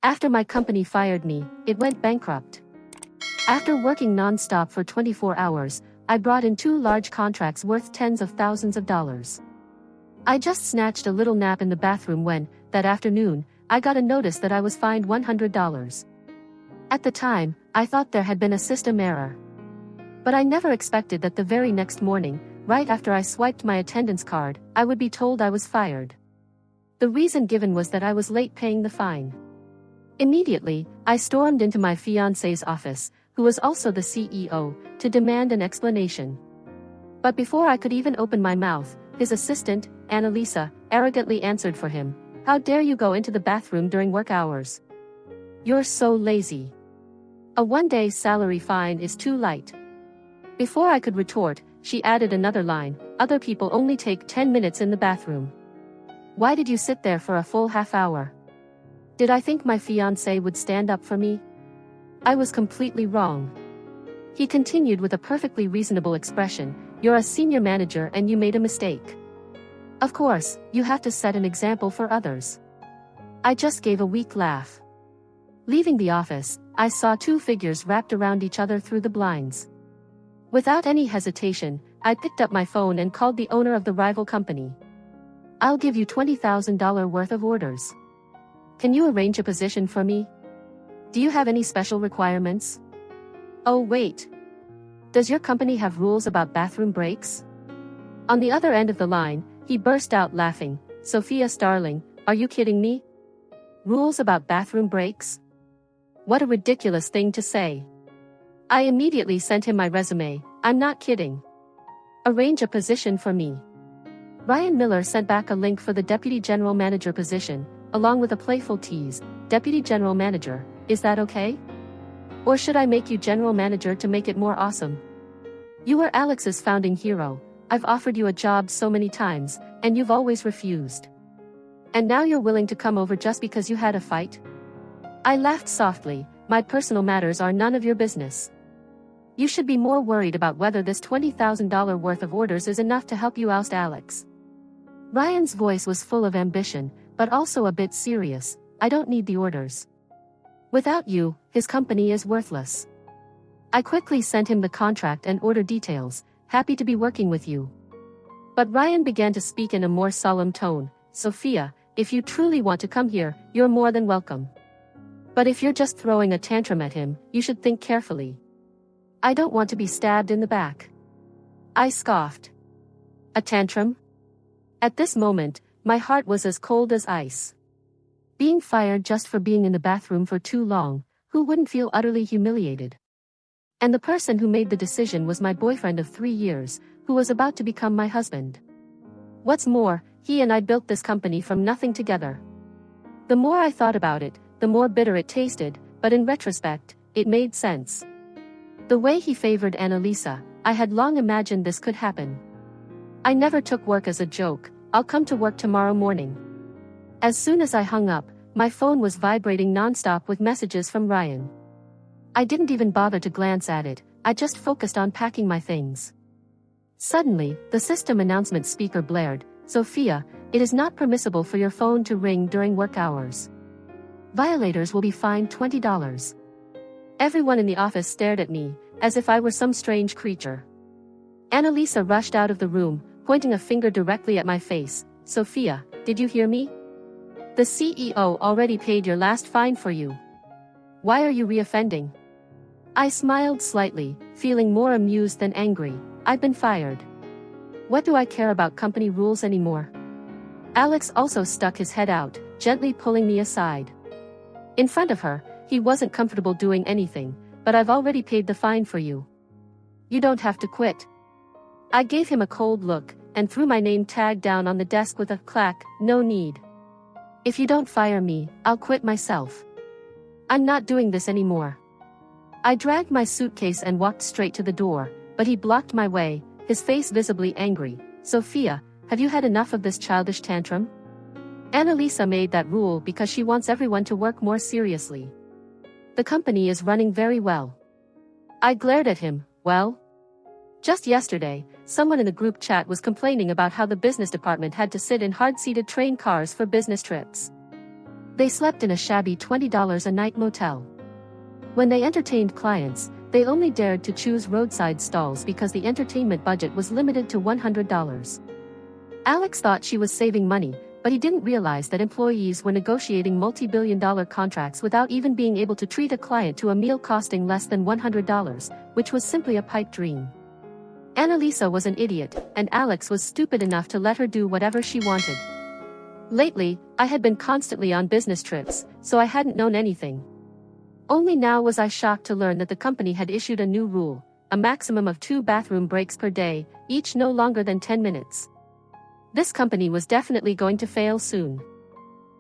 After my company fired me, it went bankrupt. After working non-stop for 24 hours, I brought in 2 large contracts worth tens of thousands of dollars. I just snatched a little nap in the bathroom when, that afternoon, I got a notice that I was fined $100. At the time, I thought there had been a system error. But I never expected that the very next morning, right after I swiped my attendance card, I would be told I was fired. The reason given was that I was late paying the fine. Immediately, I stormed into my fiancé's office, who was also the CEO, to demand an explanation. But before I could even open my mouth, his assistant, Annalisa, arrogantly answered for him. "How dare you go into the bathroom during work hours? You're so lazy. A 1-day salary fine is too light." Before I could retort, she added another line, "Other people only take 10 minutes in the bathroom. Why did you sit there for a full half hour? Did I think my fiancé would stand up for me? I was completely wrong." He continued with a perfectly reasonable expression, "You're a senior manager and you made a mistake. Of course, you have to set an example for others." I just gave a weak laugh. Leaving the office, I saw 2 figures wrapped around each other through the blinds. Without any hesitation, I picked up my phone and called the owner of the rival company. "I'll give you $20,000 worth of orders. Can you arrange a position for me? Do you have any special requirements? Oh wait. Does your company have rules about bathroom breaks?" On the other end of the line, he burst out laughing. "Sophia Starling, are you kidding me? Rules about bathroom breaks? What a ridiculous thing to say." I immediately sent him my resume. "I'm not kidding. Arrange a position for me." Ryan Miller sent back a link for the Deputy General Manager position, along with a playful tease. "Deputy General Manager, is that okay? Or should I make you General Manager to make it more awesome? You were Alex's founding hero. I've offered you a job so many times, and you've always refused. And now you're willing to come over just because you had a fight?" I laughed softly. "My personal matters are none of your business. You should be more worried about whether this $20,000 worth of orders is enough to help you oust Alex." Ryan's voice was full of ambition, but also a bit serious. "I don't need the orders. Without you, his company is worthless." I quickly sent him the contract and order details. "Happy to be working with you." But Ryan began to speak in a more solemn tone. "Sophia, if you truly want to come here, you're more than welcome. But if you're just throwing a tantrum at him, you should think carefully. I don't want to be stabbed in the back." I scoffed. A tantrum? At this moment, my heart was as cold as ice. Being fired just for being in the bathroom for too long, who wouldn't feel utterly humiliated? And the person who made the decision was my boyfriend of 3 years, who was about to become my husband. What's more, he and I built this company from nothing together. The more I thought about it, the more bitter it tasted, but in retrospect, it made sense. The way he favored Annalisa, I had long imagined this could happen. I never took work as a joke. "I'll come to work tomorrow morning." As soon as I hung up, my phone was vibrating non-stop with messages from Ryan. I didn't even bother to glance at it, I just focused on packing my things. Suddenly, the system announcement speaker blared. "Sophia, it is not permissible for your phone to ring during work hours. Violators will be fined $20. Everyone in the office stared at me, as if I were some strange creature. Annalisa rushed out of the room, pointing a finger directly at my face. "Sophia, did you hear me? The CEO already paid your last fine for you. Why are you reoffending?" I smiled slightly, feeling more amused than angry. "I've been fired. What do I care about company rules anymore?" Alex also stuck his head out, gently pulling me aside. In front of her, he wasn't comfortable doing anything, "But I've already paid the fine for you. You don't have to quit." I gave him a cold look, and threw my name tag down on the desk with a clack. "No need. If you don't fire me, I'll quit myself. I'm not doing this anymore." I dragged my suitcase and walked straight to the door, but he blocked my way, his face visibly angry. "Sophia, have you had enough of this childish tantrum? Annalisa made that rule because she wants everyone to work more seriously. The company is running very well." I glared at him. "Well? Just yesterday, someone in the group chat was complaining about how the business department had to sit in hard-seated train cars for business trips. They slept in a shabby $20 a night motel. When they entertained clients, they only dared to choose roadside stalls because the entertainment budget was limited to $100. Alex thought she was saving money, but he didn't realize that employees were negotiating multi-billion-dollar contracts without even being able to treat a client to a meal costing less than $100, which was simply a pipe dream. Annalisa was an idiot, and Alex was stupid enough to let her do whatever she wanted. Lately, I had been constantly on business trips, so I hadn't known anything. Only now was I shocked to learn that the company had issued a new rule, a maximum of 2 bathroom breaks per day, each no longer than 10 minutes. This company was definitely going to fail soon.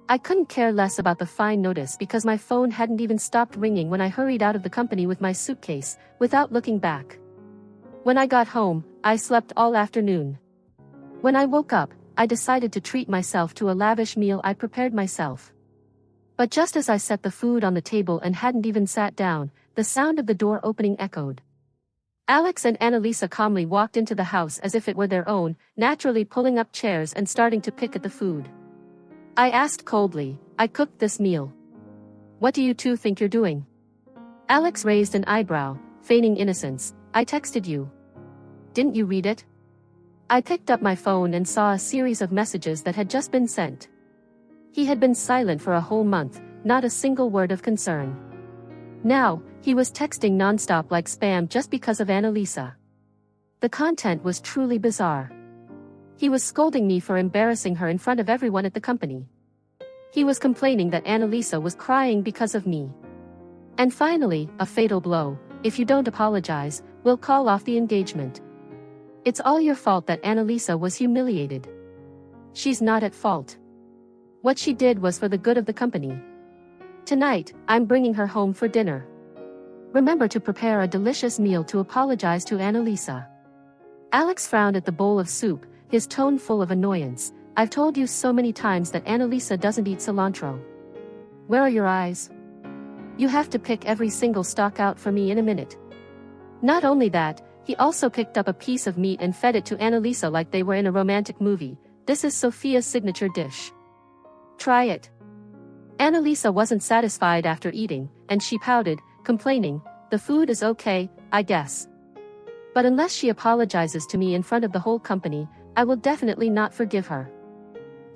I couldn't care less about the fine notice because my phone hadn't even stopped ringing when I hurried out of the company with my suitcase, without looking back. When I got home, I slept all afternoon. When I woke up, I decided to treat myself to a lavish meal I prepared myself. But just as I set the food on the table and hadn't even sat down, the sound of the door opening echoed. Alex and Annalisa calmly walked into the house as if it were their own, naturally pulling up chairs and starting to pick at the food. I asked coldly, "I cooked this meal. What do you two think you're doing?" Alex raised an eyebrow, feigning innocence. "I texted you. Didn't you read it?" I picked up my phone and saw a series of messages that had just been sent. He had been silent for a whole month, not a single word of concern. Now, he was texting nonstop like spam just because of Annalisa. The content was truly bizarre. He was scolding me for embarrassing her in front of everyone at the company. He was complaining that Annalisa was crying because of me. And finally, a fatal blow: "If you don't apologize, we'll call off the engagement. It's all your fault that Annalisa was humiliated. She's not at fault. What she did was for the good of the company. Tonight, I'm bringing her home for dinner. Remember to prepare a delicious meal to apologize to Annalisa." Alex frowned at the bowl of soup, his tone full of annoyance. "I've told you so many times that Annalisa doesn't eat cilantro. Where are your eyes? You have to pick every single stalk out for me in a minute." Not only that, he also picked up a piece of meat and fed it to Annalisa like they were in a romantic movie. "This is Sophia's signature dish. Try it." Annalisa wasn't satisfied after eating, and she pouted, complaining, "The food is okay, I guess. But unless she apologizes to me in front of the whole company, I will definitely not forgive her.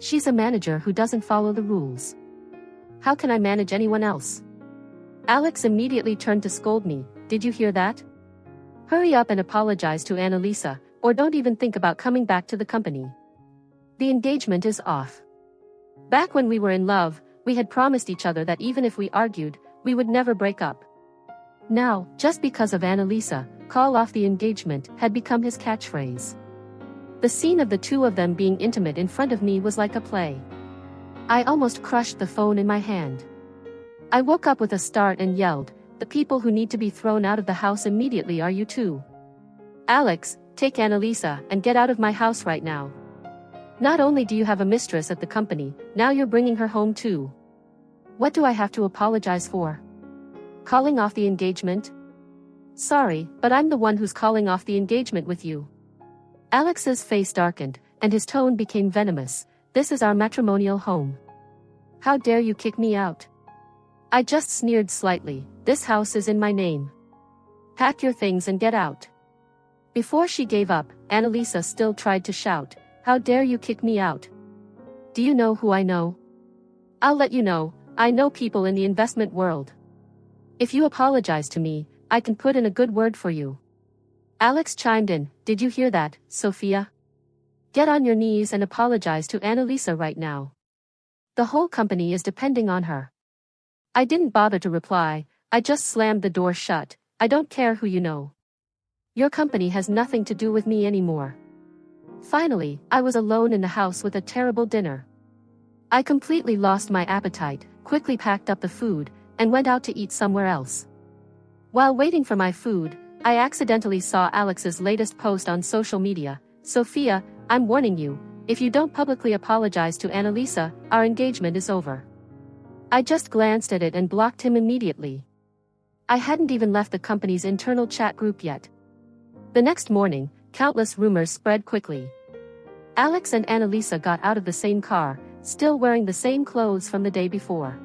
She's a manager who doesn't follow the rules. How can I manage anyone else?" Alex immediately turned to scold me. "Did you hear that? Hurry up and apologize to Annalisa, or don't even think about coming back to the company. The engagement is off. Back when we were in love, we had promised each other that even if we argued, we would never break up. Now, just because of Annalisa, call off the engagement had become his catchphrase." The scene of the two of them being intimate in front of me was like a play. I almost crushed the phone in my hand. I woke up with a start and yelled, "The people who need to be thrown out of the house immediately are you two. Alex, take Annalisa and get out of my house right now. Not only do you have a mistress at the company, now you're bringing her home too. What do I have to apologize for? Calling off the engagement? Sorry, but I'm the one who's calling off the engagement with you." Alex's face darkened, and his tone became venomous. "This is our matrimonial home. How dare you kick me out?" I just sneered slightly. "This house is in my name. Pack your things and get out." Before she gave up, Annalisa still tried to shout, "How dare you kick me out? Do you know who I know? I'll let you know, I know people in the investment world. If you apologize to me, I can put in a good word for you." Alex chimed in, "Did you hear that, Sophia? Get on your knees and apologize to Annalisa right now. The whole company is depending on her." I didn't bother to reply, I just slammed the door shut. "I don't care who you know. Your company has nothing to do with me anymore." Finally, I was alone in the house with a terrible dinner. I completely lost my appetite, quickly packed up the food, and went out to eat somewhere else. While waiting for my food, I accidentally saw Alex's latest post on social media. "Sophia, I'm warning you, if you don't publicly apologize to Annalisa, our engagement is over." I just glanced at it and blocked him immediately. I hadn't even left the company's internal chat group yet. The next morning, countless rumors spread quickly. Alex and Annalisa got out of the same car, still wearing the same clothes from the day before.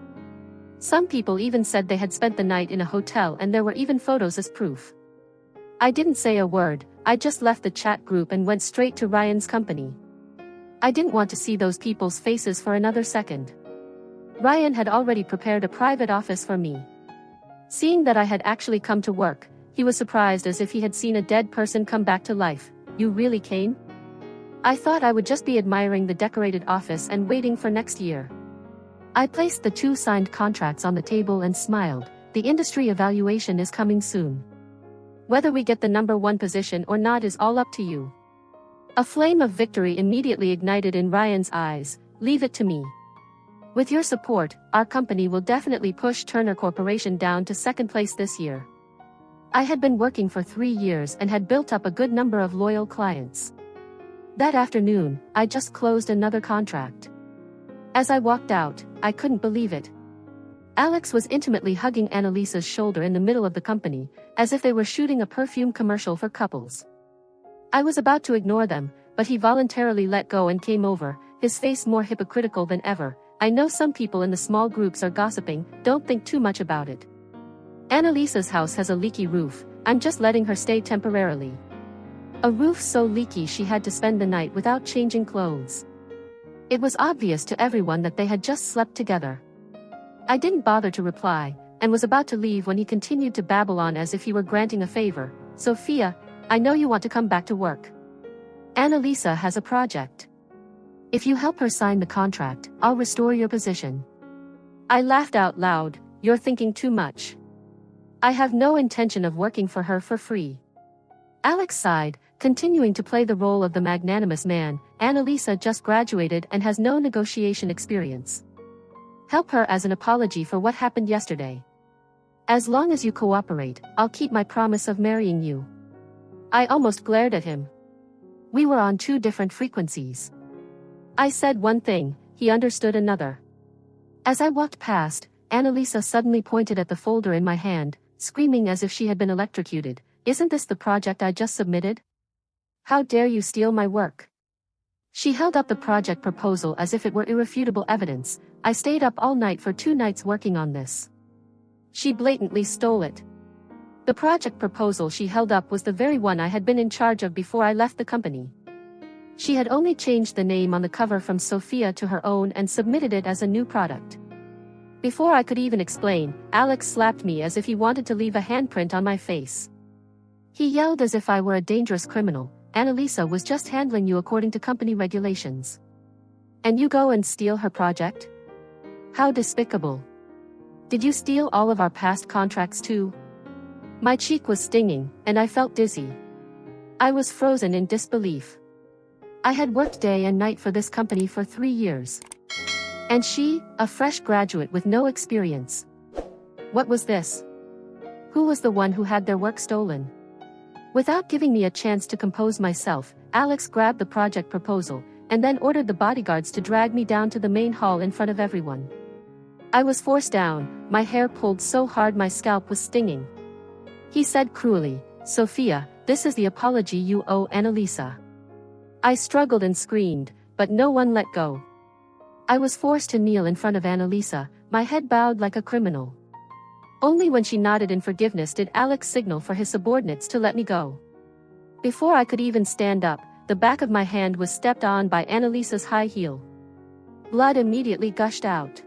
Some people even said they had spent the night in a hotel, and there were even photos as proof. I didn't say a word. I just left the chat group and went straight to Ryan's company. I didn't want to see those people's faces for another second. Ryan had already prepared a private office for me. Seeing that I had actually come to work, he was surprised as if he had seen a dead person come back to life. "You really came?" I thought I would just be admiring the decorated office and waiting for next year. I placed the 2 signed contracts on the table and smiled. "The industry evaluation is coming soon. Whether we get the number 1 position or not is all up to you." A flame of victory immediately ignited in Ryan's eyes. "Leave it to me. With your support, our company will definitely push Turner Corporation down to 2nd place this year." I had been working for 3 years and had built up a good number of loyal clients. That afternoon, I just closed another contract. As I walked out, I couldn't believe it. Alex was intimately hugging Annalisa's shoulder in the middle of the company, as if they were shooting a perfume commercial for couples. I was about to ignore them, but he voluntarily let go and came over, his face more hypocritical than ever. "I know some people in the small groups are gossiping, don't think too much about it. Annalisa's house has a leaky roof, I'm just letting her stay temporarily." A roof so leaky she had to spend the night without changing clothes. It was obvious to everyone that they had just slept together. I didn't bother to reply, and was about to leave when he continued to babble on as if he were granting a favor. "Sophia, I know you want to come back to work. Annalisa has a project. If you help her sign the contract, I'll restore your position." I laughed out loud. "You're thinking too much. I have no intention of working for her for free." Alex sighed, continuing to play the role of the magnanimous man. "Annalisa just graduated and has no negotiation experience. Help her as an apology for what happened yesterday. As long as you cooperate, I'll keep my promise of marrying you." I almost glared at him. We were on 2 different frequencies. I said one thing, he understood another. As I walked past, Annalisa suddenly pointed at the folder in my hand, screaming as if she had been electrocuted. "Isn't this the project I just submitted? How dare you steal my work?" She held up the project proposal as if it were irrefutable evidence. "I stayed up all night for 2 nights working on this. She blatantly stole it." The project proposal she held up was the very one I had been in charge of before I left the company. She had only changed the name on the cover from Sophia to her own and submitted it as a new product. Before I could even explain, Alex slapped me as if he wanted to leave a handprint on my face. He yelled as if I were a dangerous criminal. "Annalisa was just handling you according to company regulations. And you go and steal her project? How despicable. Did you steal all of our past contracts too?" My cheek was stinging, and I felt dizzy. I was frozen in disbelief. I had worked day and night for this company for 3 years. And she, a fresh graduate with no experience. What was this? Who was the one who had their work stolen? Without giving me a chance to compose myself, Alex grabbed the project proposal, and then ordered the bodyguards to drag me down to the main hall in front of everyone. I was forced down, my hair pulled so hard my scalp was stinging. He said cruelly, "Sophia, this is the apology you owe Annalisa." I struggled and screamed, but no one let go. I was forced to kneel in front of Annalisa, my head bowed like a criminal. Only when she nodded in forgiveness did Alex signal for his subordinates to let me go. Before I could even stand up, the back of my hand was stepped on by Annalisa's high heel. Blood immediately gushed out.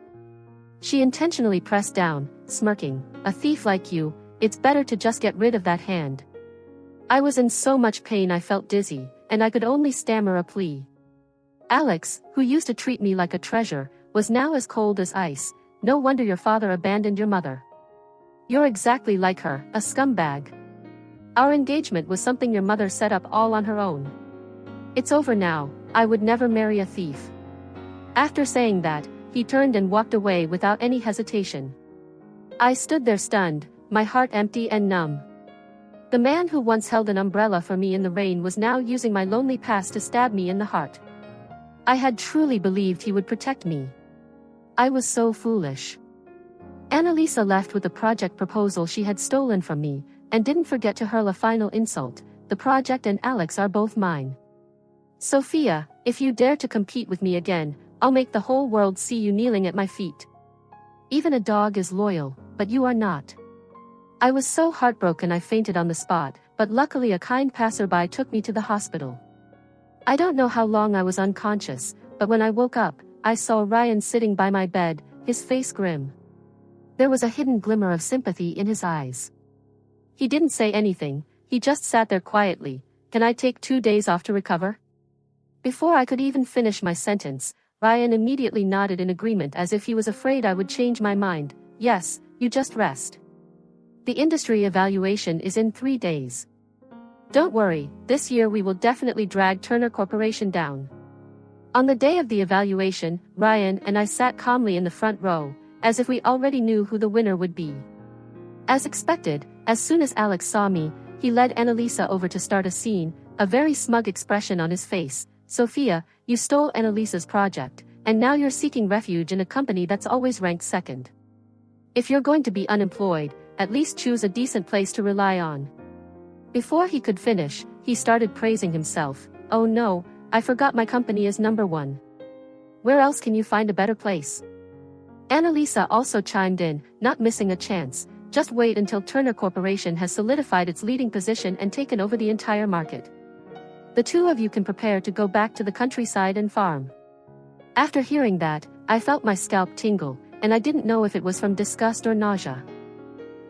She intentionally pressed down, smirking, "A thief like you, it's better to just get rid of that hand." I was in so much pain I felt dizzy, and I could only stammer a plea. Alex, who used to treat me like a treasure, was now as cold as ice. "No wonder your father abandoned your mother. You're exactly like her, a scumbag. Our engagement was something your mother set up all on her own. It's over now, I would never marry a thief." After saying that, he turned and walked away without any hesitation. I stood there stunned, my heart empty and numb. The man who once held an umbrella for me in the rain was now using my lonely past to stab me in the heart. I had truly believed he would protect me. I was so foolish. Annalisa left with the project proposal she had stolen from me, and didn't forget to hurl a final insult. "The project and Alex are both mine. Sophia, if you dare to compete with me again, I'll make the whole world see you kneeling at my feet. Even a dog is loyal, but you are not. I was so heartbroken I fainted on the spot, but luckily a kind passerby took me to the hospital. I don't know how long I was unconscious, but when I woke up, I saw Ryan sitting by my bed, his face grim. There was a hidden glimmer of sympathy in his eyes. He didn't say anything, he just sat there quietly. Can I take 2 days off to recover? Before I could even finish my sentence, Ryan immediately nodded in agreement as if he was afraid I would change my mind. Yes, you just rest. The industry evaluation is in 3 days. Don't worry, this year we will definitely drag Turner Corporation down. On the day of the evaluation, Ryan and I sat calmly in the front row, as if we already knew who the winner would be. As expected, as soon as Alex saw me, he led Annalisa over to start a scene, a very smug expression on his face. Sophia, you stole Annalisa's project, and now you're seeking refuge in a company that's always ranked second. If you're going to be unemployed, at least choose a decent place to rely on. Before he could finish, he started praising himself. Oh no, I forgot my company is number 1. Where else can you find a better place? Annalisa also chimed in, not missing a chance. Just wait until Turner Corporation has solidified its leading position and taken over the entire market. The two of you can prepare to go back to the countryside and farm. After hearing that, I felt my scalp tingle, and I didn't know if it was from disgust or nausea.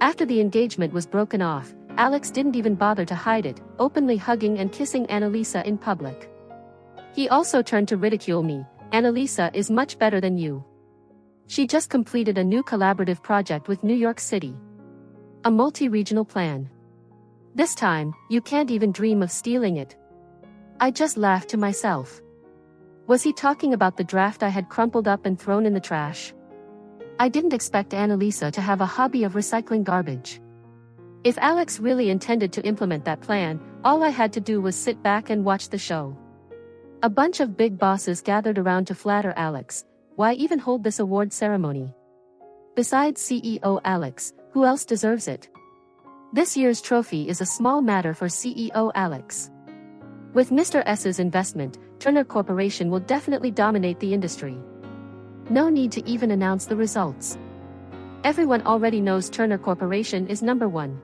After the engagement was broken off, Alex didn't even bother to hide it, openly hugging and kissing Annalisa in public. He also turned to ridicule me. Annalisa is much better than you. She just completed a new collaborative project with New York City. A multi-regional plan. This time, you can't even dream of stealing it. I just laughed to myself. Was he talking about the draft I had crumpled up and thrown in the trash? I didn't expect Annalisa to have a hobby of recycling garbage. If Alex really intended to implement that plan, all I had to do was sit back and watch the show. A bunch of big bosses gathered around to flatter Alex. Why even hold this award ceremony? Besides CEO Alex, who else deserves it? This year's trophy is a small matter for CEO Alex. With Mr. S's investment, Turner Corporation will definitely dominate the industry. No need to even announce the results. Everyone already knows Turner Corporation is number 1.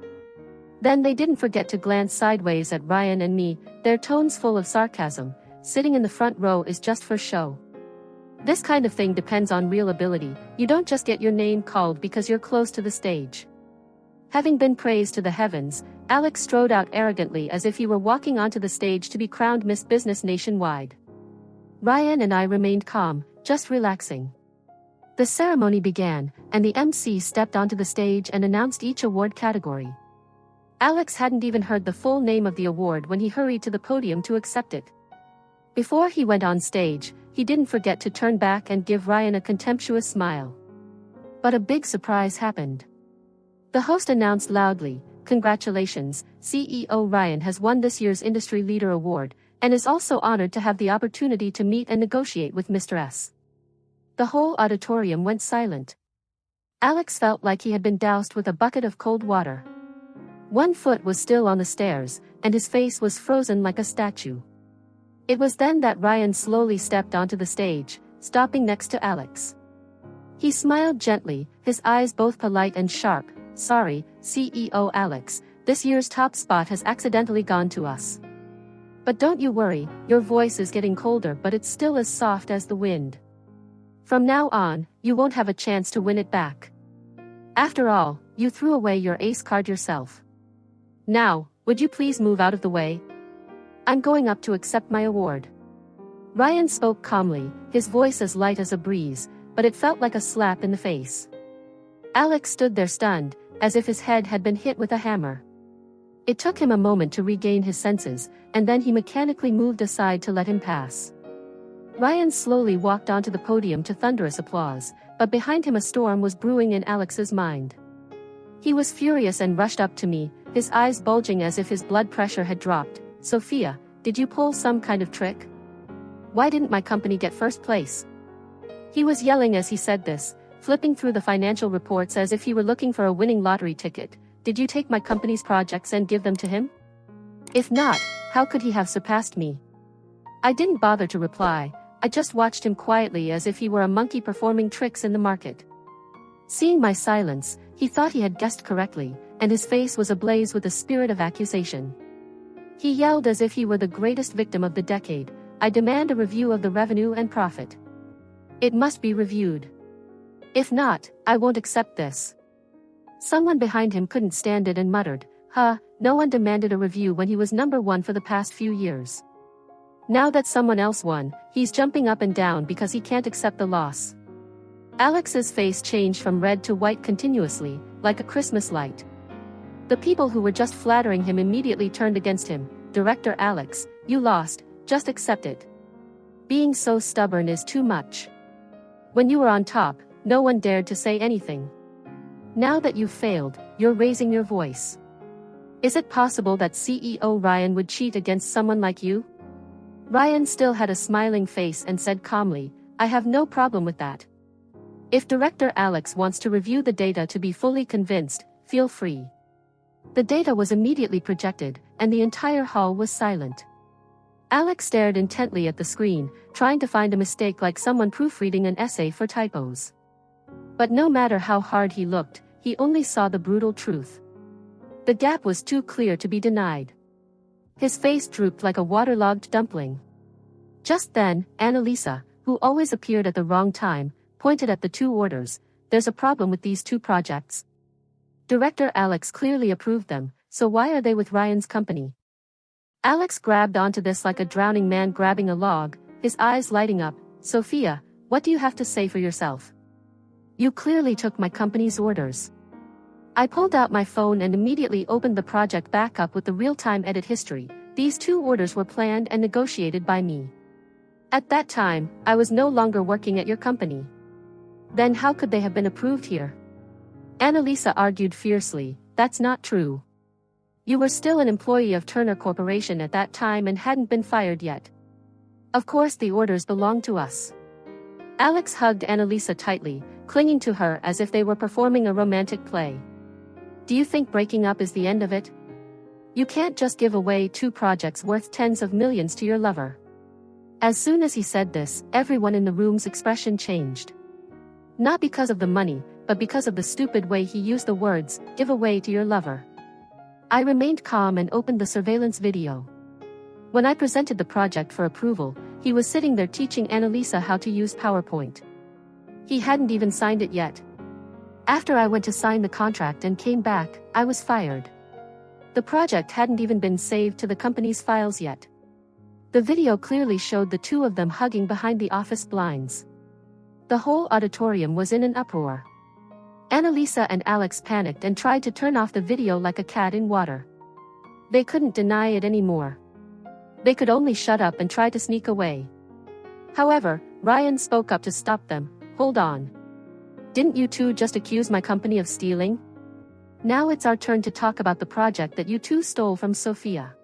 Then they didn't forget to glance sideways at Ryan and me, their tones full of sarcasm. Sitting in the front row is just for show. This kind of thing depends on real ability. You don't just get your name called because you're close to the stage. Having been praised to the heavens, Alex strode out arrogantly as if he were walking onto the stage to be crowned Miss Business nationwide. Ryan and I remained calm, just relaxing. The ceremony began, and the MC stepped onto the stage and announced each award category. Alex hadn't even heard the full name of the award when he hurried to the podium to accept it. Before he went on stage, he didn't forget to turn back and give Ryan a contemptuous smile. But a big surprise happened. The host announced loudly, "Congratulations, CEO Ryan has won this year's Industry Leader Award, and is also honored to have the opportunity to meet and negotiate with Mr. S." The whole auditorium went silent. Alex felt like he had been doused with a bucket of cold water. One foot was still on the stairs, and his face was frozen like a statue. It was then that Ryan slowly stepped onto the stage, stopping next to Alex. He smiled gently, his eyes both polite and sharp. "Sorry, CEO Alex, this year's top spot has accidentally gone to us. But don't you worry, your voice is getting colder but it's still as soft as the wind. From now on, you won't have a chance to win it back. After all, you threw away your ace card yourself. Now, would you please move out of the way? I'm going up to accept my award." Ryan spoke calmly, his voice as light as a breeze, but it felt like a slap in the face. Alex stood there stunned, as if his head had been hit with a hammer. It took him a moment to regain his senses, and then he mechanically moved aside to let him pass. Ryan slowly walked onto the podium to thunderous applause, but behind him a storm was brewing in Alex's mind. He was furious and rushed up to me, his eyes bulging as if his blood pressure had dropped. "Sophia, did you pull some kind of trick? Why didn't my company get first place?" He was yelling as he said this, flipping through the financial reports as if he were looking for a winning lottery ticket. "Did you take my company's projects and give them to him? If not, how could he have surpassed me?" I didn't bother to reply. I just watched him quietly as if he were a monkey performing tricks in the market. Seeing my silence, he thought he had guessed correctly, and his face was ablaze with the spirit of accusation. He yelled as if he were the greatest victim of the decade, "I demand a review of the revenue and profit. It must be reviewed. If not, I won't accept this." Someone behind him couldn't stand it and muttered, no one demanded a review when he was number one for the past few years. Now that someone else won, he's jumping up and down because he can't accept the loss." Alex's face changed from red to white continuously, like a Christmas light. The people who were just flattering him immediately turned against him. "Director Alex, you lost, just accept it. Being so stubborn is too much. When you were on top, no one dared to say anything. Now that you've failed, you're raising your voice. Is it possible that CEO Ryan would cheat against someone like you?" Ryan still had a smiling face and said calmly, "I have no problem with that. If Director Alex wants to review the data to be fully convinced, feel free." The data was immediately projected, and the entire hall was silent. Alex stared intently at the screen, trying to find a mistake like someone proofreading an essay for typos. But no matter how hard he looked, he only saw the brutal truth. The gap was too clear to be denied. His face drooped like a waterlogged dumpling. Just then, Annalisa, who always appeared at the wrong time, pointed at the two orders. "There's a problem with these two projects. Director Alex clearly approved them, so why are they with Ryan's company?" Alex grabbed onto this like a drowning man grabbing a log, his eyes lighting up. "Sophia, what do you have to say for yourself? You clearly took my company's orders." I pulled out my phone and immediately opened the project back up with the real-time edit history. "These two orders were planned and negotiated by me. At that time, I was no longer working at your company. Then how could they have been approved here?" Annalisa argued fiercely, "That's not true. You were still an employee of Turner Corporation at that time and hadn't been fired yet. Of course the orders belong to us." Alex hugged Annalisa tightly, clinging to her as if they were performing a romantic play. "Do you think breaking up is the end of it? You can't just give away two projects worth tens of millions to your lover." As soon as he said this, everyone in the room's expression changed. Not because of the money, but because of the stupid way he used the words, "give away to your lover." I remained calm and opened the surveillance video. When I presented the project for approval, he was sitting there teaching Annalisa how to use PowerPoint. He hadn't even signed it yet. After I went to sign the contract and came back, I was fired. The project hadn't even been saved to the company's files yet. The video clearly showed the two of them hugging behind the office blinds. The whole auditorium was in an uproar. Annalisa and Alex panicked and tried to turn off the video like a cat in water. They couldn't deny it anymore. They could only shut up and try to sneak away. However, Ryan spoke up to stop them. "Hold on. Didn't you two just accuse my company of stealing? Now it's our turn to talk about the project that you two stole from Sophia."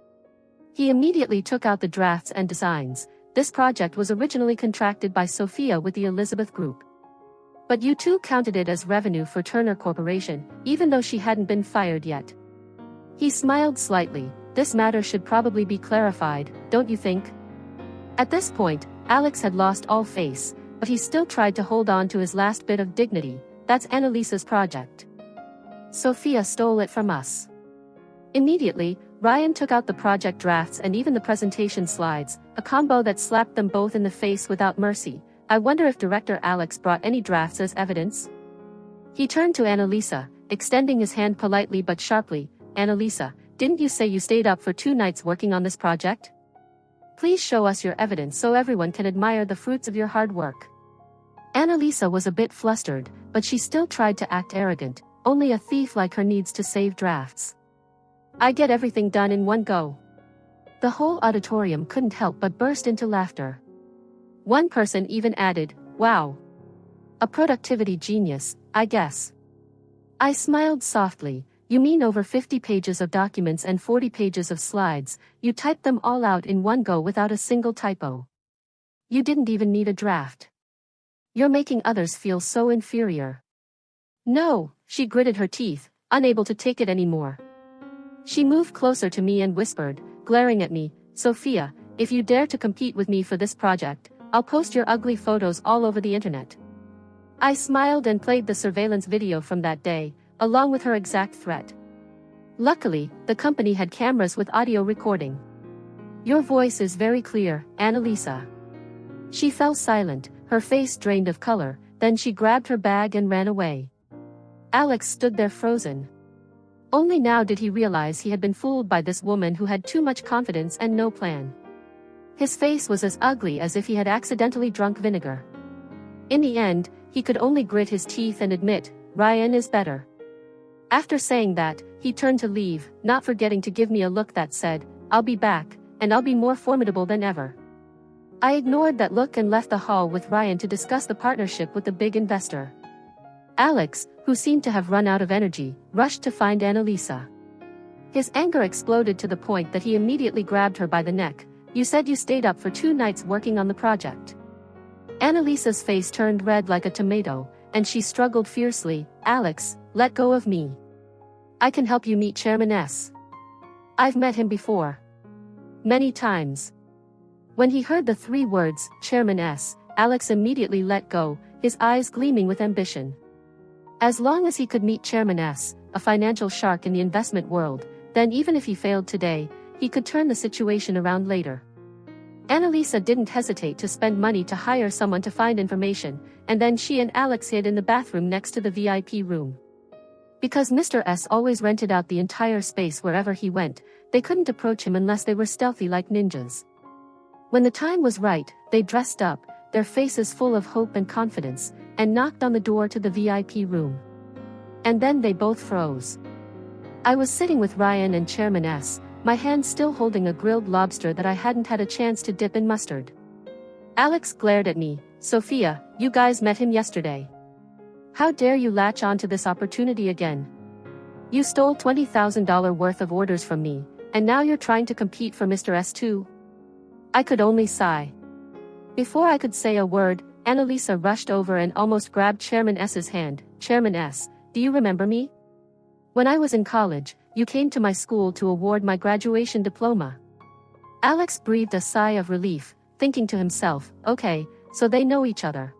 He immediately took out the drafts and designs. "This project was originally contracted by Sophia with the Elizabeth Group. But you two counted it as revenue for Turner Corporation, even though she hadn't been fired yet." He smiled slightly. "This matter should probably be clarified, don't you think?" At this point, Alex had lost all face, but he still tried to hold on to his last bit of dignity. "That's Annalisa's project. Sophia stole it from us." Immediately, Ryan took out the project drafts and even the presentation slides, a combo that slapped them both in the face without mercy. "I wonder if Director Alex brought any drafts as evidence?" He turned to Annalisa, extending his hand politely but sharply. "Annalisa, didn't you say you stayed up for 2 nights working on this project? Please show us your evidence so everyone can admire the fruits of your hard work." Annalisa was a bit flustered, but she still tried to act arrogant. Only a thief like her needs to save drafts. "I get everything done in one go." The whole auditorium couldn't help but burst into laughter. One person even added, "Wow. A productivity genius, I guess." I smiled softly. "You mean over 50 pages of documents and 40 pages of slides, you typed them all out in one go without a single typo. You didn't even need a draft. You're making others feel so inferior." "No," she gritted her teeth, unable to take it anymore. She moved closer to me and whispered, glaring at me, "Sophia, if you dare to compete with me for this project, I'll post your ugly photos all over the internet. I smiled and played the surveillance video from that day, along with her exact threat. Luckily, the company had cameras with audio recording. Your voice is very clear, Annalisa. She fell silent, her face drained of color, then she grabbed her bag and ran away. Alex stood there frozen. Only now did he realize he had been fooled by this woman who had too much confidence and no plan. His face was as ugly as if he had accidentally drunk vinegar. In the end, he could only grit his teeth and admit, Ryan is better. After saying that, he turned to leave, not forgetting to give me a look that said, I'll be back, and I'll be more formidable than ever. I ignored that look and left the hall with Ryan to discuss the partnership with the big investor. Alex, who seemed to have run out of energy, rushed to find Annalisa. His anger exploded to the point that he immediately grabbed her by the neck. You said you stayed up for 2 nights working on the project. Annalisa's face turned red like a tomato, and she struggled fiercely. Alex, let go of me. I can help you meet Chairman S. I've met him before. Many times. When he heard the 3 words, Chairman S, Alex immediately let go, his eyes gleaming with ambition. As long as he could meet Chairman S, a financial shark in the investment world, then even if he failed today, he could turn the situation around later. Annalisa didn't hesitate to spend money to hire someone to find information, and then she and Alex hid in the bathroom next to the VIP room. Because Mr. S always rented out the entire space wherever he went, they couldn't approach him unless they were stealthy like ninjas. When the time was right, they dressed up, their faces full of hope and confidence, and knocked on the door to the VIP room. And then they both froze. I was sitting with Ryan and Chairman S, my hand still holding a grilled lobster that I hadn't had a chance to dip in mustard. Alex glared at me. Sophia, you guys met him yesterday. How dare you latch on to this opportunity again? You stole $20,000 worth of orders from me, and now you're trying to compete for Mr. S too? I could only sigh. Before I could say a word, Annalisa rushed over and almost grabbed Chairman S's hand. Chairman S, do you remember me? When I was in college, you came to my school to award my graduation diploma. Alex breathed a sigh of relief, thinking to himself, okay, so they know each other.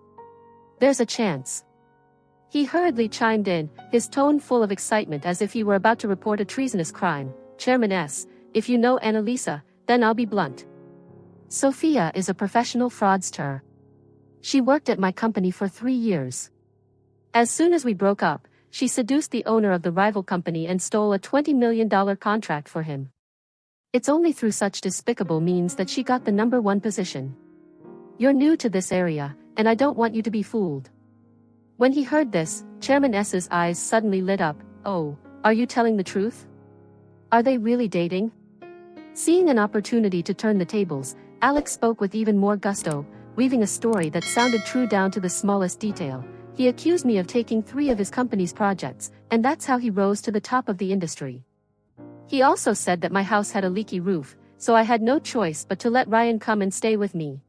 There's a chance. He hurriedly chimed in, his tone full of excitement as if he were about to report a treasonous crime. Chairman S, if you know Annalisa, then I'll be blunt. Sophia is a professional fraudster. She worked at my company for 3 years. As soon as we broke up, she seduced the owner of the rival company and stole a $20 million contract for him. It's only through such despicable means that she got the #1 position. You're new to this area, and I don't want you to be fooled. When he heard this, Chairman S's eyes suddenly lit up. Oh, are you telling the truth? Are they really dating? Seeing an opportunity to turn the tables, Alex spoke with even more gusto, weaving a story that sounded true down to the smallest detail. He accused me of taking 3 of his company's projects, and that's how he rose to the top of the industry. He also said that my house had a leaky roof, so I had no choice but to let Ryan come and stay with me.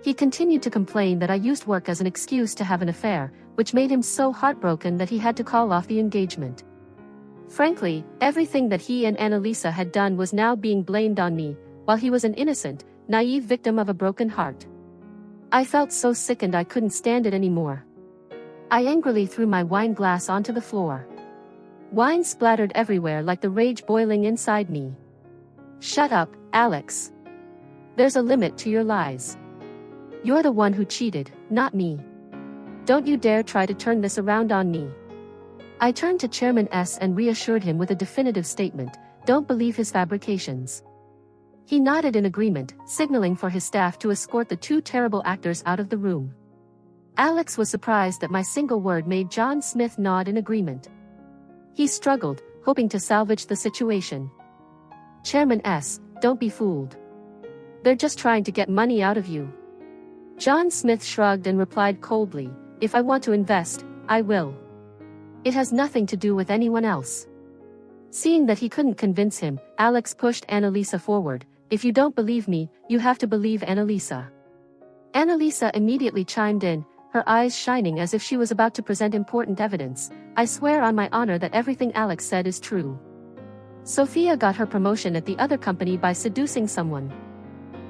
He continued to complain that I used work as an excuse to have an affair, which made him so heartbroken that he had to call off the engagement. Frankly, everything that he and Annalisa had done was now being blamed on me, while he was an innocent, naive victim of a broken heart. I felt so sickened I couldn't stand it anymore. I angrily threw my wine glass onto the floor. Wine splattered everywhere like the rage boiling inside me. Shut up, Alex. There's a limit to your lies. You're the one who cheated, not me. Don't you dare try to turn this around on me. I turned to Chairman S and reassured him with a definitive statement, don't believe his fabrications. He nodded in agreement, signaling for his staff to escort the 2 terrible actors out of the room. Alex was surprised that my single word made John Smith nod in agreement. He struggled, hoping to salvage the situation. Chairman S, don't be fooled. They're just trying to get money out of you. John Smith shrugged and replied coldly, if I want to invest, I will. It has nothing to do with anyone else. Seeing that he couldn't convince him, Alex pushed Annalisa forward. If you don't believe me, you have to believe Annalisa. Annalisa immediately chimed in, her eyes shining as if she was about to present important evidence. I swear on my honor that everything Alex said is true. Sophia got her promotion at the other company by seducing someone.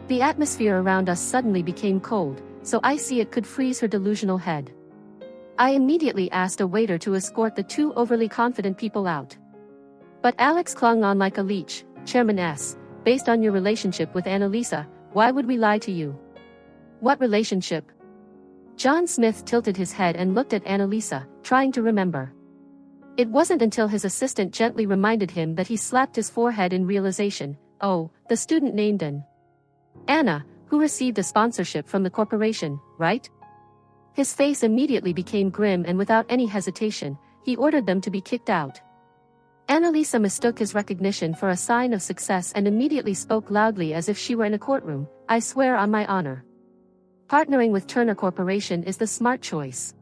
The atmosphere around us suddenly became cold, so icy it could freeze her delusional head. I immediately asked a waiter to escort the two overly confident people out. But Alex clung on like a leech. Chairman S., based on your relationship with Annalisa, why would we lie to you? What relationship? John Smith tilted his head and looked at Annalisa, trying to remember. It wasn't until his assistant gently reminded him that he slapped his forehead in realization. Oh, the student named Anna, who received a sponsorship from the corporation, right? His face immediately became grim, and without any hesitation, he ordered them to be kicked out. Annalisa mistook his recognition for a sign of success and immediately spoke loudly as if she were in a courtroom. I swear on my honor. Partnering with Turner Corporation is the smart choice.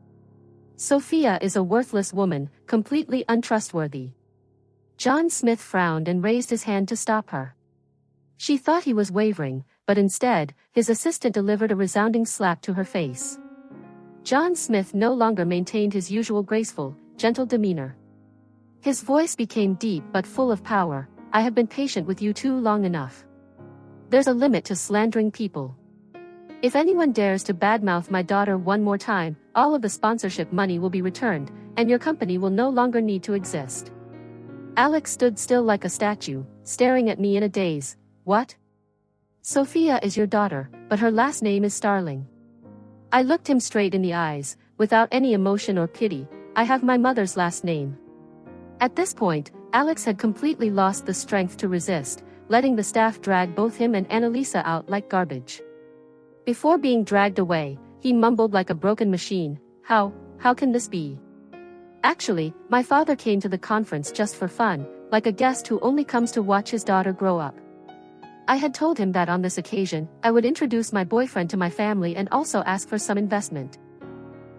Sophia is a worthless woman, completely untrustworthy. John Smith frowned and raised his hand to stop her. She thought he was wavering, but instead, his assistant delivered a resounding slap to her face. John Smith no longer maintained his usual graceful, gentle demeanor. His voice became deep but full of power. I have been patient with you too long enough. There's a limit to slandering people. If anyone dares to badmouth my daughter one more time, all of the sponsorship money will be returned, and your company will no longer need to exist. Alex stood still like a statue, staring at me in a daze. What? Sophia is your daughter, but her last name is Starling. I looked him straight in the eyes, without any emotion or pity. I have my mother's last name. At this point, Alex had completely lost the strength to resist, letting the staff drag both him and Annalisa out like garbage. Before being dragged away, he mumbled like a broken machine, How can this be? Actually, my father came to the conference just for fun, like a guest who only comes to watch his daughter grow up. I had told him that on this occasion, I would introduce my boyfriend to my family and also ask for some investment.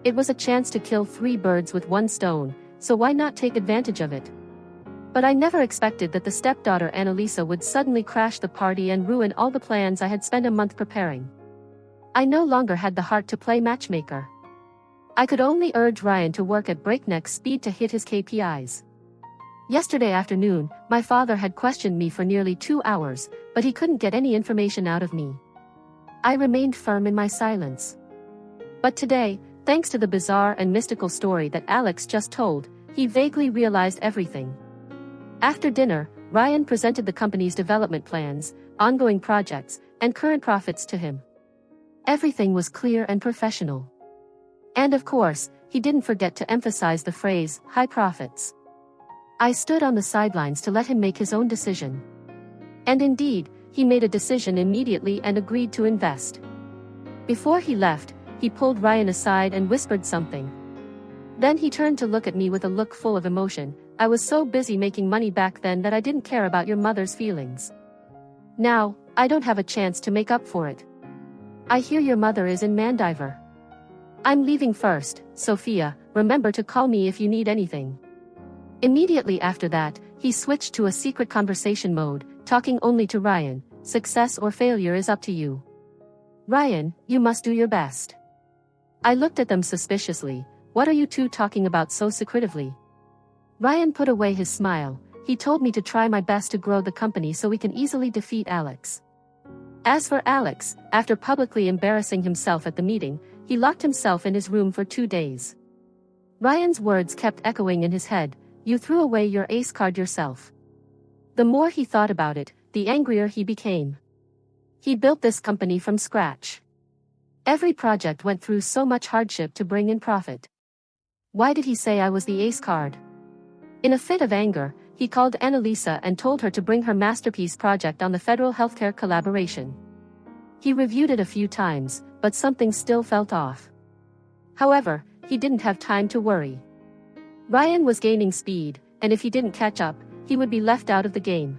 It was a chance to kill 3 birds with 1 stone, so why not take advantage of it? But I never expected that the stepdaughter Annalisa would suddenly crash the party and ruin all the plans I had spent a month preparing. I no longer had the heart to play matchmaker. I could only urge Ryan to work at breakneck speed to hit his KPIs. Yesterday afternoon, my father had questioned me for nearly 2 hours, but he couldn't get any information out of me. I remained firm in my silence. But today, thanks to the bizarre and mystical story that Alex just told, he vaguely realized everything. After dinner, Ryan presented the company's development plans, ongoing projects, and current profits to him. Everything was clear and professional. And of course, he didn't forget to emphasize the phrase, high profits. I stood on the sidelines to let him make his own decision. And indeed, he made a decision immediately and agreed to invest. Before he left, he pulled Ryan aside and whispered something. Then he turned to look at me with a look full of emotion. I was so busy making money back then that I didn't care about your mother's feelings. Now, I don't have a chance to make up for it. I hear your mother is in Mandiver. I'm leaving first, Sophia, remember to call me if you need anything. Immediately after that, he switched to a secret conversation mode, talking only to Ryan. Success or failure is up to you. Ryan, you must do your best. I looked at them suspiciously. What are you two talking about so secretively? Ryan put away his smile. He told me to try my best to grow the company so we can easily defeat Alex. As for Alex, after publicly embarrassing himself at the meeting, he locked himself in his room for 2 days. Ryan's words kept echoing in his head. You threw away your ace card yourself. The more he thought about it, the angrier he became. He built this company from scratch. Every project went through so much hardship to bring in profit. Why did he say I was the ace card? In a fit of anger, he called Annalisa and told her to bring her masterpiece project on the federal healthcare collaboration. He reviewed it a few times, but something still felt off. However, he didn't have time to worry. Ryan was gaining speed, and if he didn't catch up, he would be left out of the game.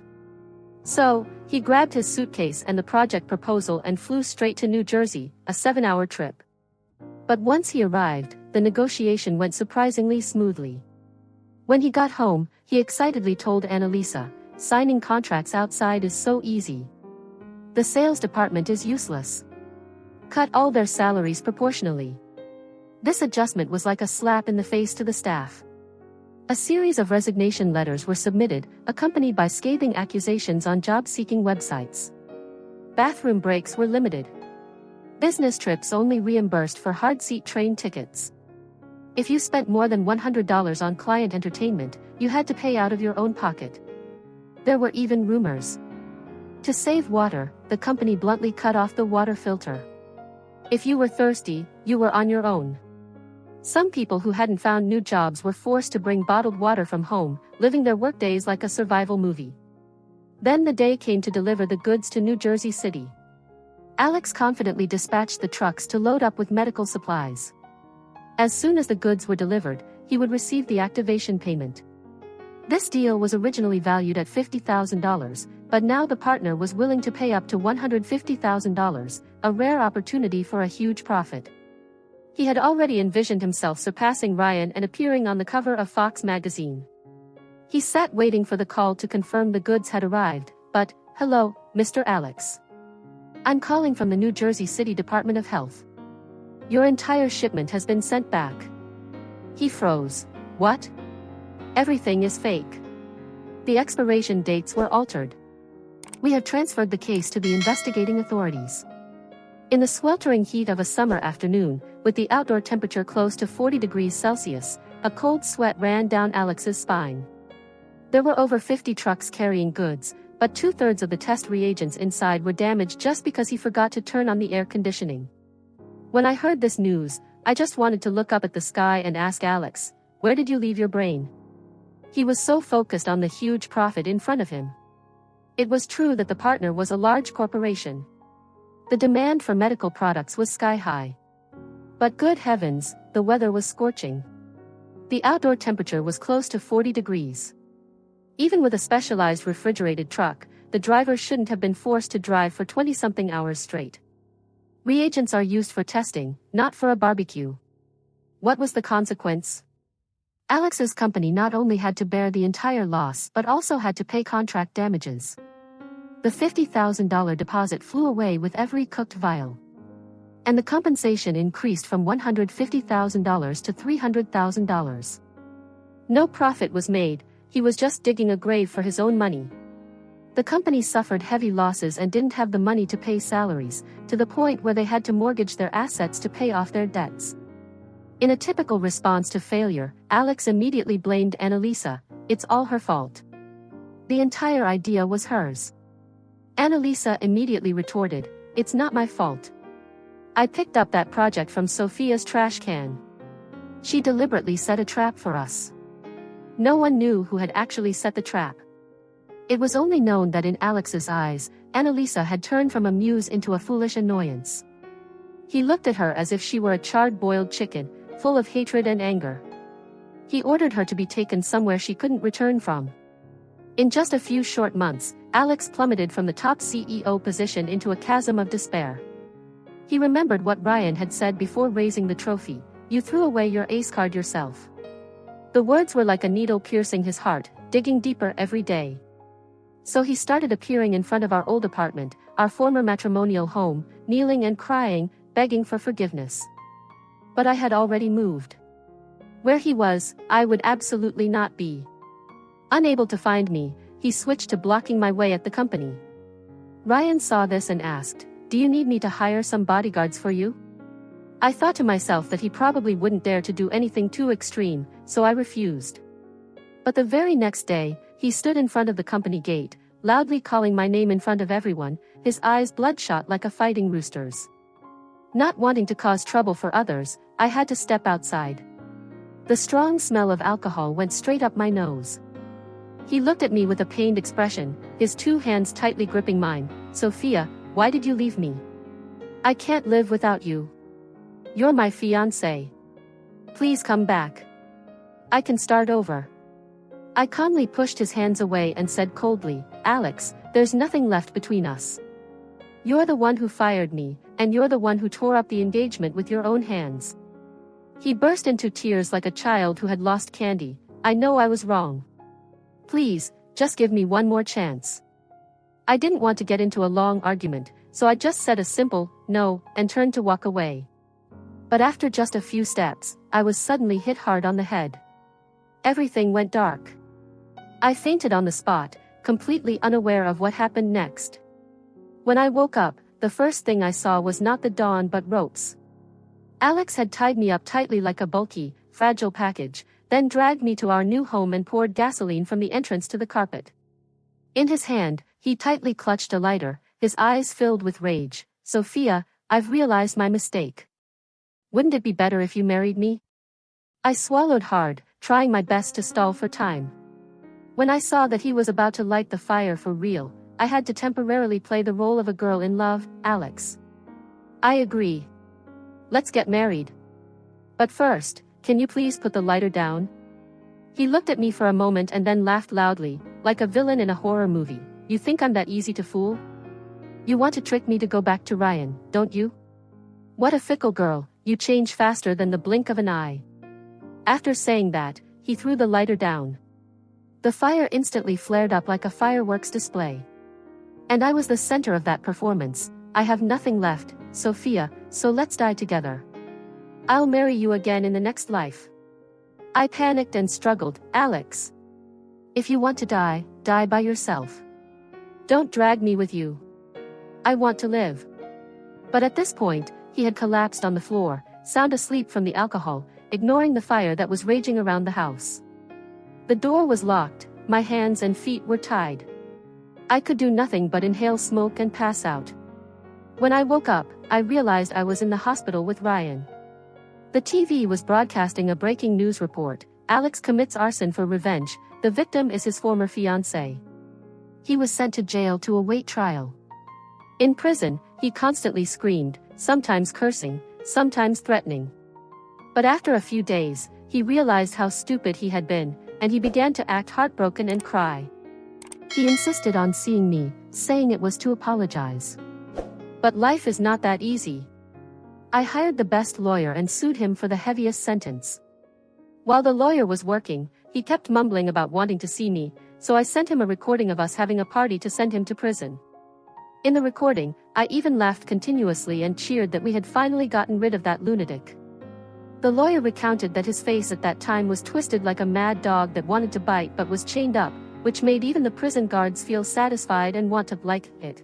So, he grabbed his suitcase and the project proposal and flew straight to New Jersey, a 7-hour trip. But once he arrived, the negotiation went surprisingly smoothly. When he got home, he excitedly told Annalisa, signing contracts outside is so easy. The sales department is useless. Cut all their salaries proportionally. This adjustment was like a slap in the face to the staff. A series of resignation letters were submitted, accompanied by scathing accusations on job-seeking websites. Bathroom breaks were limited. Business trips only reimbursed for hard-seat train tickets. If you spent more than $100 on client entertainment, you had to pay out of your own pocket. There were even rumors. To save water, the company bluntly cut off the water filter. If you were thirsty, you were on your own. Some people who hadn't found new jobs were forced to bring bottled water from home, living their workdays like a survival movie. Then the day came to deliver the goods to New Jersey City. Alex confidently dispatched the trucks to load up with medical supplies. As soon as the goods were delivered, he would receive the activation payment. This deal was originally valued at $50,000, but now the partner was willing to pay up to $150,000, a rare opportunity for a huge profit. He had already envisioned himself surpassing Ryan and appearing on the cover of Fox magazine. He sat waiting for the call to confirm the goods had arrived, but, "Hello, Mr. Alex. I'm calling from the New Jersey City Department of Health. Your entire shipment has been sent back." He froze. "What? Everything is fake. The expiration dates were altered. We have transferred the case to the investigating authorities." In the sweltering heat of a summer afternoon, with the outdoor temperature close to 40 degrees Celsius, a cold sweat ran down Alex's spine. There were over 50 trucks carrying goods, but 2/3 of the test reagents inside were damaged just because he forgot to turn on the air conditioning. When I heard this news, I just wanted to look up at the sky and ask Alex, "Where did you leave your brain?" He was so focused on the huge profit in front of him. It was true that the partner was a large corporation. The demand for medical products was sky high. But good heavens, the weather was scorching. The outdoor temperature was close to 40 degrees. Even with a specialized refrigerated truck, the driver shouldn't have been forced to drive for 20-something hours straight. Reagents are used for testing, not for a barbecue. What was the consequence? Alex's company not only had to bear the entire loss but also had to pay contract damages. The $50,000 deposit flew away with every cooked vial. And the compensation increased from $150,000 to $300,000. No profit was made, he was just digging a grave for his own money. The company suffered heavy losses and didn't have the money to pay salaries, to the point where they had to mortgage their assets to pay off their debts. In a typical response to failure, Alex immediately blamed Annalisa. "It's all her fault. The entire idea was hers." Annalisa immediately retorted, "It's not my fault. I picked up that project from Sophia's trash can. She deliberately set a trap for us." No one knew who had actually set the trap. It was only known that in Alex's eyes, Annalisa had turned from a muse into a foolish annoyance. He looked at her as if she were a charred boiled chicken, full of hatred and anger. He ordered her to be taken somewhere she couldn't return from. In just a few short months, Alex plummeted from the top CEO position into a chasm of despair. He remembered what Ryan had said before raising the trophy, "You threw away your ace card yourself." The words were like a needle piercing his heart, digging deeper every day. So he started appearing in front of our old apartment, our former matrimonial home, kneeling and crying, begging for forgiveness. But I had already moved. Where he was, I would absolutely not be. Unable to find me, he switched to blocking my way at the company. Ryan saw this and asked, "Do you need me to hire some bodyguards for you?" I thought to myself that he probably wouldn't dare to do anything too extreme, so I refused. But the very next day, he stood in front of the company gate, loudly calling my name in front of everyone, his eyes bloodshot like a fighting rooster's. Not wanting to cause trouble for others, I had to step outside. The strong smell of alcohol went straight up my nose. He looked at me with a pained expression, his two hands tightly gripping mine. "Sophia, why did you leave me? I can't live without you. You're my fiancée. Please come back. I can start over." I calmly pushed his hands away and said coldly, "Alex, there's nothing left between us. You're the one who fired me, and you're the one who tore up the engagement with your own hands." He burst into tears like a child who had lost candy. "I know I was wrong. Please, just give me one more chance." I didn't want to get into a long argument, so I just said a simple, "No," and turned to walk away. But after just a few steps, I was suddenly hit hard on the head. Everything went dark. I fainted on the spot, completely unaware of what happened next. When I woke up, the first thing I saw was not the dawn but ropes. Alex had tied me up tightly like a bulky, fragile package, then dragged me to our new home and poured gasoline from the entrance to the carpet. In his hand, he tightly clutched a lighter, his eyes filled with rage. "Sophia, I've realized my mistake. Wouldn't it be better if you married me?" I swallowed hard, trying my best to stall for time. When I saw that he was about to light the fire for real, I had to temporarily play the role of a girl in love. "Alex, I agree. Let's get married. But first, can you please put the lighter down?" He looked at me for a moment and then laughed loudly, like a villain in a horror movie. "You think I'm that easy to fool? You want to trick me to go back to Ryan, don't you? What a fickle girl, you change faster than the blink of an eye." After saying that, he threw the lighter down. The fire instantly flared up like a fireworks display. And I was the center of that performance. "I have nothing left, Sophia, so let's die together. I'll marry you again in the next life." I panicked and struggled. "Alex, if you want to die, die by yourself. Don't drag me with you. I want to live." But at this point, he had collapsed on the floor, sound asleep from the alcohol, ignoring the fire that was raging around the house. The door was locked, my hands and feet were tied. I could do nothing but inhale smoke and pass out. When I woke up, I realized I was in the hospital with Ryan. The TV was broadcasting a breaking news report: "Alex commits arson for revenge, the victim is his former fiancée." He was sent to jail to await trial. In prison, he constantly screamed, sometimes cursing, sometimes threatening. But after a few days, he realized how stupid he had been, and he began to act heartbroken and cry. He insisted on seeing me, saying it was to apologize. But life is not that easy. I hired the best lawyer and sued him for the heaviest sentence. While the lawyer was working, he kept mumbling about wanting to see me, so I sent him a recording of us having a party to send him to prison. In the recording, I even laughed continuously and cheered that we had finally gotten rid of that lunatic. The lawyer recounted that his face at that time was twisted like a mad dog that wanted to bite but was chained up, which made even the prison guards feel satisfied and want to like it.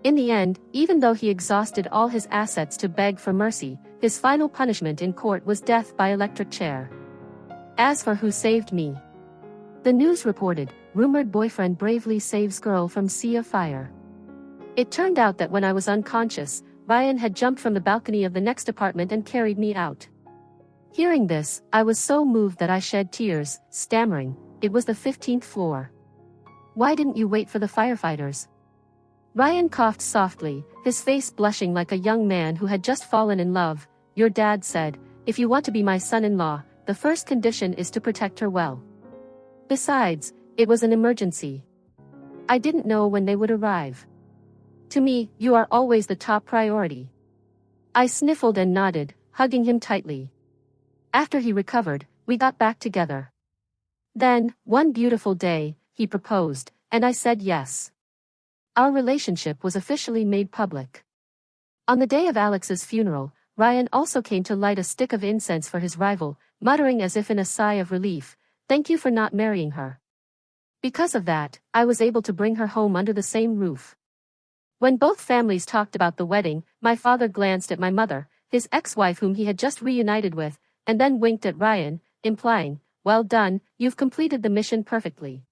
In the end, even though he exhausted all his assets to beg for mercy, his final punishment in court was death by electric chair. As for who saved me, the news reported, "Rumored boyfriend bravely saves girl from sea of fire." It turned out that when I was unconscious, Ryan had jumped from the balcony of the next apartment and carried me out. Hearing this, I was so moved that I shed tears, stammering, "It was the 15th floor. Why didn't you wait for the firefighters?" Ryan coughed softly, his face blushing like a young man who had just fallen in love. "Your dad said, if you want to be my son-in-law, the first condition is to protect her well. Besides, it was an emergency. I didn't know when they would arrive. To me, you are always the top priority." I sniffled and nodded, hugging him tightly. After he recovered, we got back together. Then, one beautiful day, he proposed, and I said yes. Our relationship was officially made public. On the day of Alex's funeral, Ryan also came to light a stick of incense for his rival, muttering as if in a sigh of relief, "Thank you for not marrying her." Because of that, I was able to bring her home under the same roof. When both families talked about the wedding, my father glanced at my mother, his ex-wife whom he had just reunited with, and then winked at Ryan, implying, "Well done, you've completed the mission perfectly."